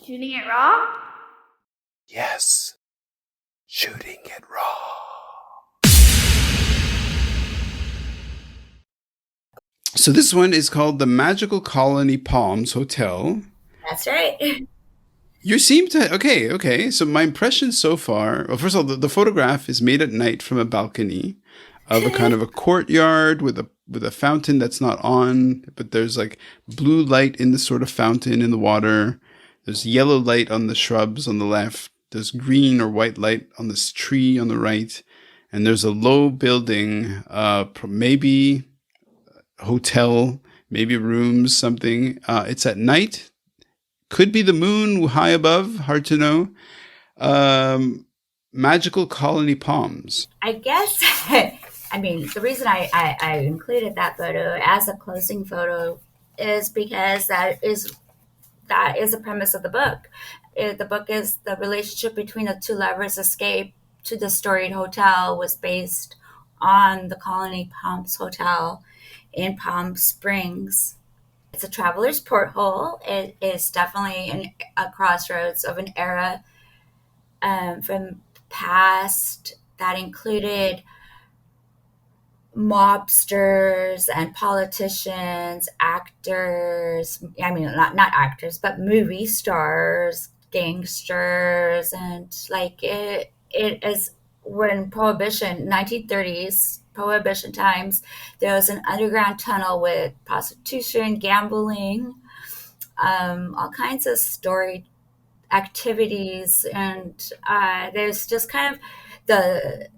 Shooting it raw? Yes. Shooting it raw. So this one is called the Magical Colony Palms Hotel. That's right. You seem to okay. So my impression so far, well, first of all, the photograph is made at night from a balcony of a kind of a courtyard with a fountain that's not on, but there's like blue light in the sort of fountain in the water. There's yellow light on the shrubs on the left. There's green or white light on this tree on the right, and there's a low building, maybe hotel, maybe rooms, something. It's at night. Could be the moon high above. Hard to know. Magical Colony Palms. I guess, I mean, the reason I included that photo as a closing photo is because that is the premise of the book. The book is the relationship between the two lovers' escape to the storied hotel was based on the Colony Palms Hotel in Palm Springs. It's a traveler's porthole. It is definitely a crossroads of an era from the past that included mobsters and politicians, actors. I mean, not actors, but movie stars, gangsters, and like it is when Prohibition, 1930s Prohibition times, there was an underground tunnel with prostitution, gambling, all kinds of storied activities, and there's just kind of the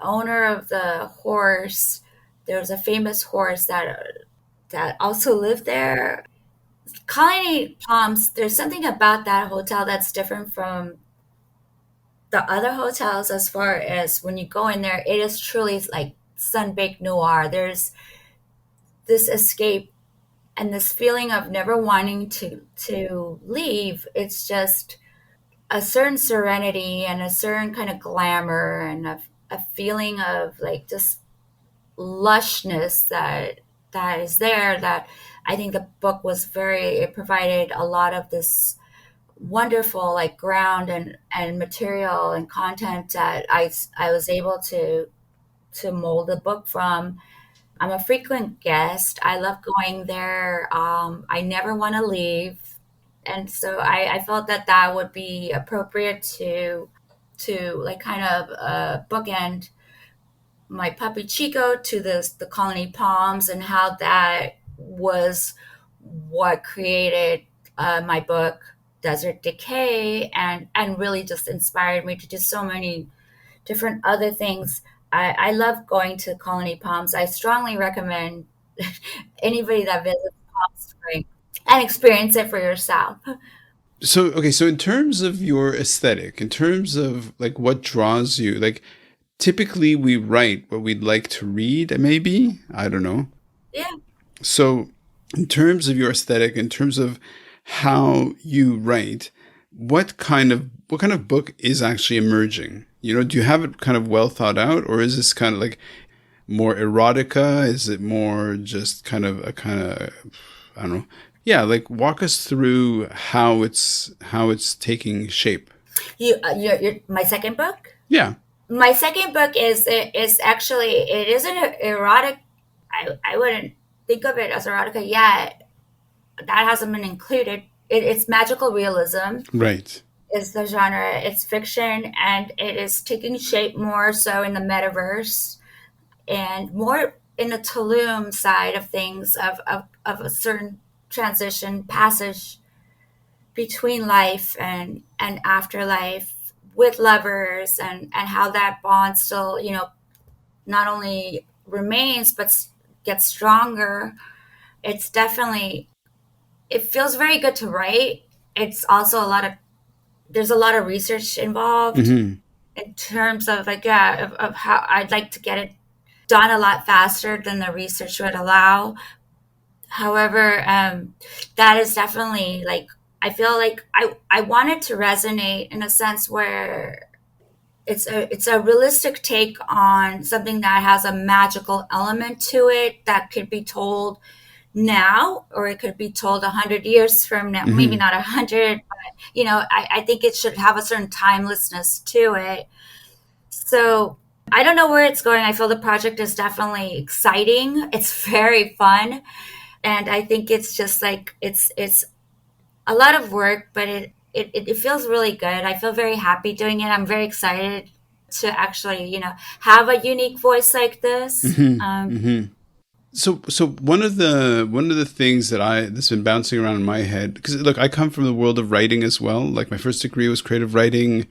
owner of the horse. There was a famous horse that also lived there. Colony Palms. There's something about that hotel that's different from the other hotels as far as when you go in there. It is truly like sun-baked noir. There's this escape and this feeling of never wanting to leave. It's just a certain serenity and a certain kind of glamour and a feeling of like just lushness that is there, that I think the book was it provided a lot of this wonderful like ground and material and content that I was able to mold the book from. I'm a frequent guest. I love going there. I never want to leave. And so I felt that would be appropriate to like kind of bookend my puppy Chico to the Colony Palms, and how that was what created my book Desert Decay, and really just inspired me to do so many different other things. I love going to Colony Palms. I strongly recommend anybody that visits Palm Springs and experience it for yourself. So okay, so in terms of your aesthetic, in terms of like what draws you, like typically we write what we'd like to read, maybe. I don't know. Yeah. So in terms of your aesthetic, in terms of how you write, what kind of book is actually emerging? You know, do you have it kind of well thought out, or is this kind of like more erotica? Is it more just kind of I don't know. Yeah, like walk us through how it's taking shape. My second book. Yeah. My second book is actually, it isn't erotic. I wouldn't think of it as erotica yet. That hasn't been included. It's magical realism. Right. Is the genre. It's fiction, and it is taking shape more so in the metaverse and more in the Tulum side of things, of a certain transition passage between life and afterlife with lovers, and how that bond still, not only remains but gets stronger. It's definitely, it feels very good to write. It's also there's a lot of research involved in terms of like, yeah, of how I'd like to get it done a lot faster than the research would allow. However, that is definitely like, I feel like I want it to resonate in a sense where it's a realistic take on something that has a magical element to it that could be told now, or it could be told 100 years from now. Maybe Hmm. not 100, but I think it should have a certain timelessness to it. So I don't know where it's going. I feel the project is definitely exciting. It's very fun, and I think it's just like it's a lot of work, but it feels really good. I feel very happy doing it. I'm very excited to actually, have a unique voice like this. Hmm. Hmm. So one of the things that's been bouncing around in my head, because look, I come from the world of writing as well. Like my first degree was creative writing.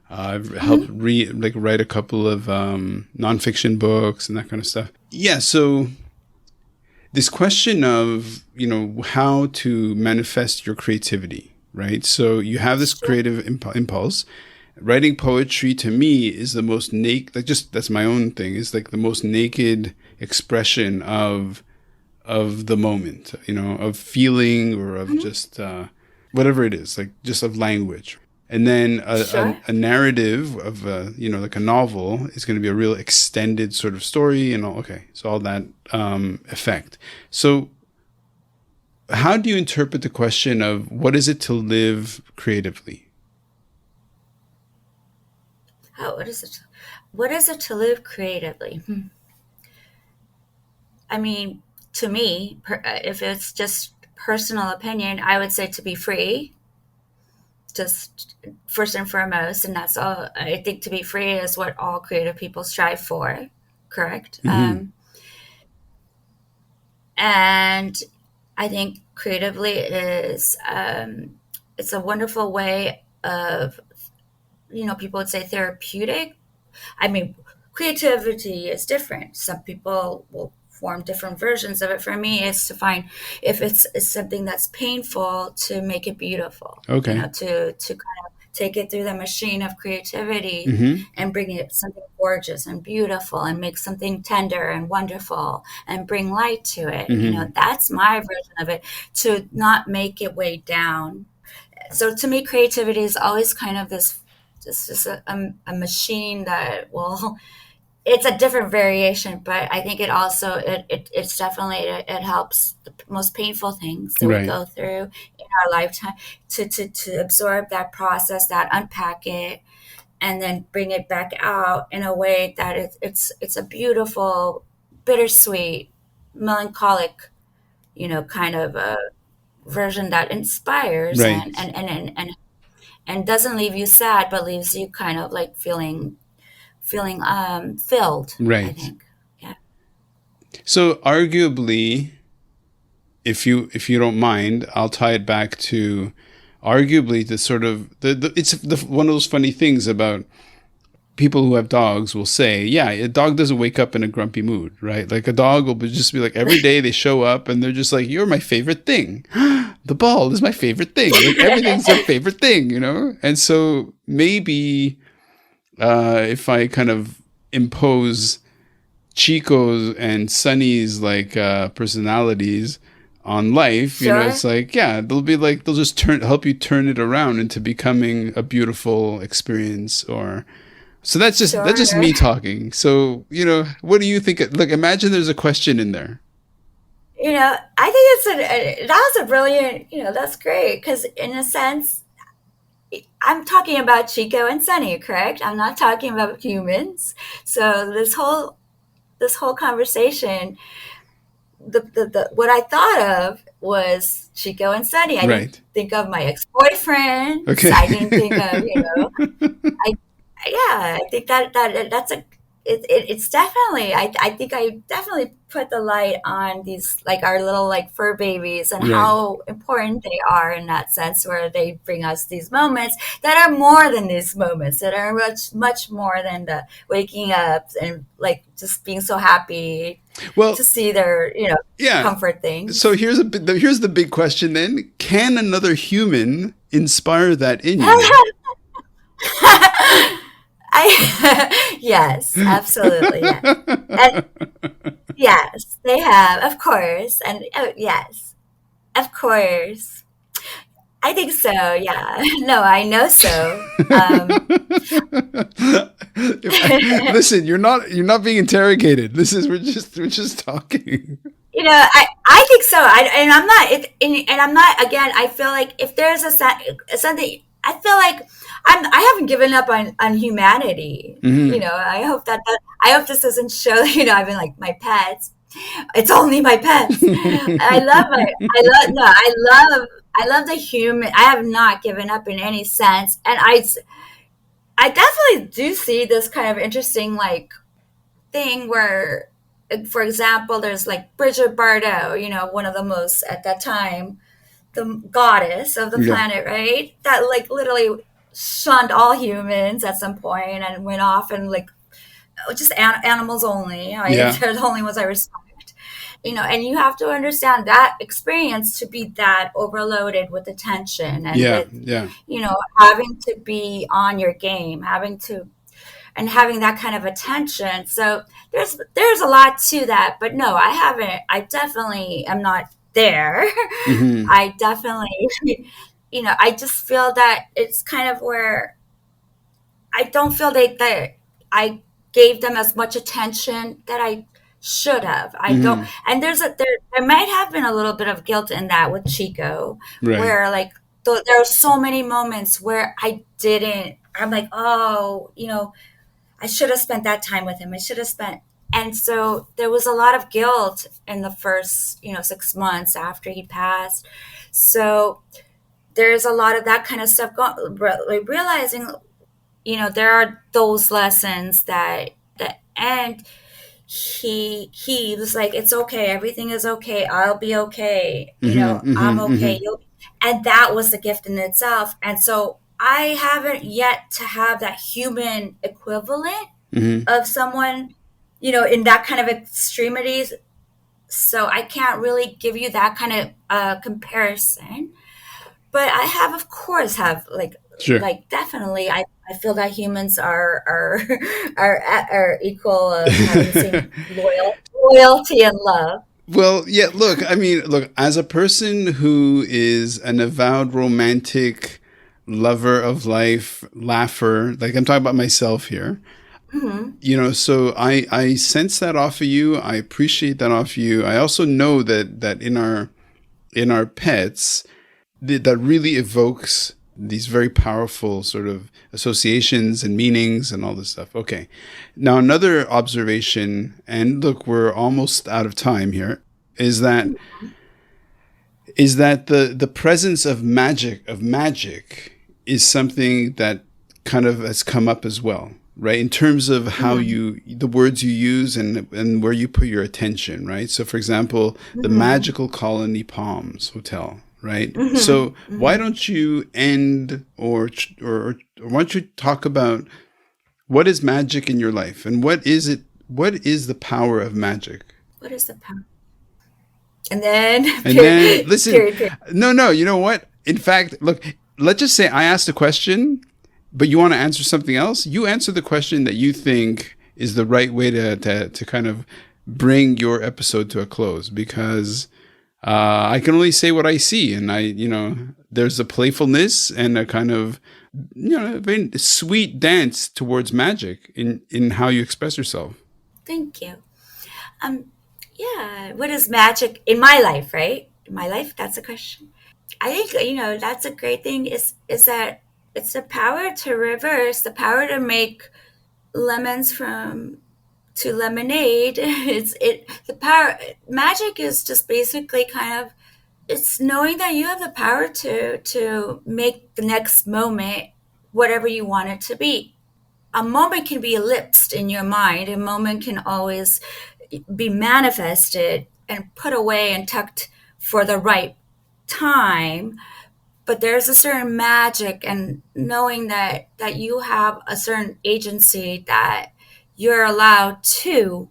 I've helped Mhm. write a couple of nonfiction books and that kind of stuff. Yeah. So this question of how to manifest your creativity, right? So you have this Sure. creative impulse. Writing poetry to me is the most naked, like, just that's my own thing, is like the most naked expression of the moment, of feeling, or of Mhm. just whatever it is, like just of language. And then Sure. a narrative of like a novel is going to be a real extended sort of story and all. Okay, so all that effect. So how do you interpret the question of what is it to live creatively? Oh, what is it? What is it to live creatively? I mean, to me, if it's just personal opinion, I would say to be free, just first and foremost, and that's all. I think to be free is what all creative people strive for, correct? Hmm. And I think creatively is it's a wonderful way of, people would say therapeutic. I mean, creativity is different. Some people will form different versions of it. For me, it's to find if it's something that's painful, to make it beautiful. Okay. To kind of take it through the machine of creativity Hmm. and bring it something gorgeous and beautiful and make something tender and wonderful and bring light to it. Hmm. That's my version of it. To not make it weigh down. So to me, creativity is always kind of this is a machine that will, it's a different variation, but I think it also it's definitely it helps the most painful things that we Right. go through in our lifetime to absorb that, process that, unpack it, and then bring it back out in a way that it's a beautiful, bittersweet, melancholic, kind of a version that inspires and Right. and and and, and and doesn't leave you sad, but leaves you kind of like feeling filled, I Right. think. Yeah. So arguably, if you don't mind, I'll tie it back to arguably the sort of it's one of those funny things about people who have dogs will say, yeah, a dog doesn't wake up in a grumpy mood, right? Like a dog will just be like every day they show up and they're just like, you're my favorite thing. The ball is my favorite thing. Like everything's their favorite thing. And so maybe if I kind of impose Chico's and Sunny's like personalities on life, it's Sure. like, yeah, they'll just help you turn it around into becoming a beautiful experience. Or so that's just Sure. me talking. So, what do you think? Look, imagine there's a question in there. I think that was a brilliant, that's great because in a sense, I'm talking about Chico and Sunny, correct? I'm not talking about humans. So this whole conversation, the what I thought of was Chico and Sunny. I didn't Right. think of my ex-boyfriends. Okay. I didn't think of, I yeah, I think that's it's definitely, I think I definitely put the light on these, like our little like fur babies, and Right. how important they are in that sense, where they bring us these moments that are more than these moments, that are much more than the waking up and like just being so happy to Well, see their yeah. comfort So things. here's the big question then. Can another human inspire that in you? I yes, absolutely, yes. And yes, they have, of course. And yes, of course. I think so, yeah. No, I know so. Listen, you're not being interrogated. This is we're just talking. I think so. And I'm not, and I'm not, again, I feel like if there's something, I feel like I haven't given up on humanity. Hmm. I hope this doesn't show, I've been like my pets. It's only my pets. I love the human. I have not given up in any sense. And I definitely do see this kind of interesting, like, thing where, for example, there's like Bridget Bardot, one of the most, at that time, the goddess of the Yeah. planet, right? That like literally shunned all humans at some point and went off and like just animals only. Right? Yeah. They're the only ones I respect. And you have to understand that experience to be that overloaded with attention and Yeah. with, Yeah. having to be on your game, having that kind of attention. So there's a lot to that, but no, I haven't. I definitely am not there. Hmm. I definitely, I just feel that it's kind of where I don't feel that I gave them as much attention that I should have. I don't, Hmm. and there might have been a little bit of guilt in that with Chico, Right. where like there are so many moments where I didn't. I'm like, oh, I should have spent that time with him. I should have spent. And so there was a lot of guilt in the first, 6 months after he passed. So there's a lot of that kind of stuff like realizing, there are those lessons and he was like, it's okay. Everything is okay. I'll be okay. Hmm. I'm Hmm. okay. Hmm. And that was the gift in itself. And so I haven't yet to have that human equivalent Hmm. of someone, in that kind of extremities. So I can't really give you that kind of comparison. But I have, of course, have Sure. like definitely. I feel that humans are equal of having the same loyalty and love. Well, yeah, look, I mean, look, as a person who is an avowed romantic lover of life, laugher, like I'm talking about myself here, Hmm. so I sense that off of you. I appreciate that off of you. I also know that in our pets, that really evokes these very powerful sort of associations and meanings and all this stuff. Okay. Now, another observation, and look, we're almost out of time here, is that the presence of magic is something that kind of has come up as well, right? In terms of how Hmm. the words you use and where you put your attention, right? So, for example, the Hmm. Magical Colony Palms Hotel, right? Hmm. So, why Hmm. don't you end or why don't you talk about what is magic in your life and what is it? What is the power of magic? What is the power? And then And then period, listen, period, period. no, you know what? In fact, look, let's just say I asked a question, but you want to answer something else. You answer the question that you think is the right way to kind of bring your episode to a close because I can only say what I see, and there's a playfulness and a kind of a very sweet dance towards magic in how you express yourself. Thank you. Um, yeah. What is magic in my life? Right? In my life, that's a question. I think that's a great thing. Is that it's the power to reverse, the power to make lemons from to lemonade. It's the power. Magic is just basically kind of it's knowing that you have the power to make the next moment whatever you want it to be. A moment can be ellipsed in your mind. A moment can always be manifested and put away and tucked for the right time, but there's a certain magic and knowing that you have a certain agency, that you're allowed to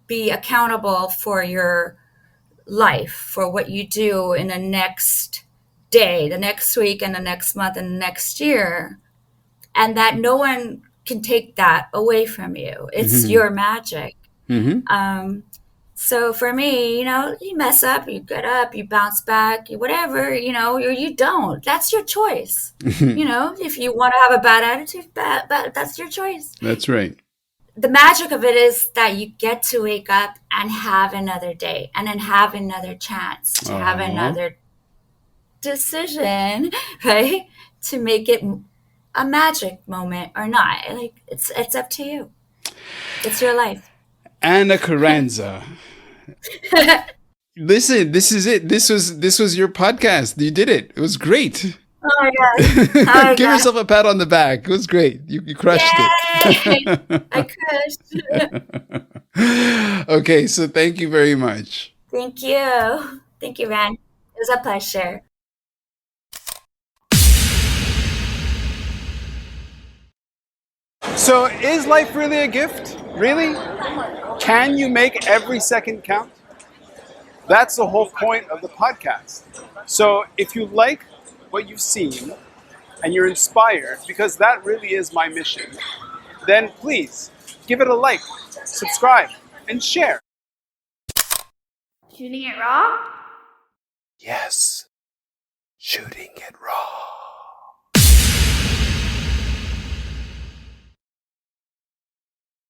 be accountable for your life, for what you do in the next day, the next week, and the next month, and the next year, and that no one can take that away from you. It's Hmm. your magic. Hmm. Um, So for me, you mess up, you get up, you bounce back, you whatever, or you don't. That's your choice. If you want to have a bad attitude, that's your choice. That's right. The magic of it is that you get to wake up and have another day and then have another chance to have Oh. another decision, right? To make it a magic moment or not. Like it's up to you. It's your life. Anna Carranza. Listen, this is it. This was your podcast. You did it. It was great. Oh my god. Oh my Give god. yourself a pat on the back. It was great. You crushed it. Yay! I crushed. Okay, so thank you very much. Thank you. Thank you, Ren. It was a pleasure. So, is life really a gift? Really? Can you make every second count? That's the whole point of the podcast. So, if you like what you've seen and you're inspired, because that really is my mission, then please give it a like, subscribe, and share. Shooting it raw? Yes, shooting it raw.